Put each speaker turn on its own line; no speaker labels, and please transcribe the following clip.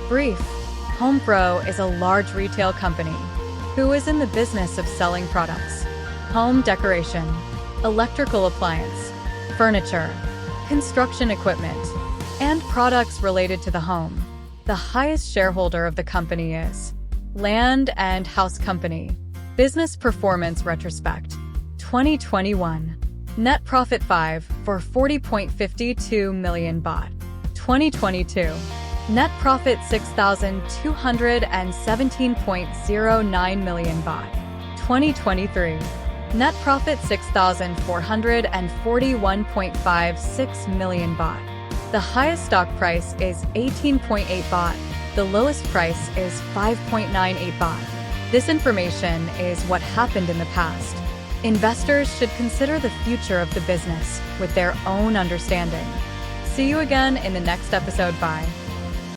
Brief. HMPRO is a large retail company who is in the business of selling products, home decoration, electrical appliance, furniture, construction equipment, and products related to the home. The highest shareholder of the company is Land and House Company. Business Performance Retrospect 2021. Net profit 5 for 40.52 million baht. 2022. Net profit 6,217.09 million baht. 2023. Net profit 6,441.56 million baht. The highest stock price is 18.8 baht. The lowest price is 5.98 baht. This information is what happened in the past. Investors should consider the future of the business with their own understanding. See you again in the next episode. Bye.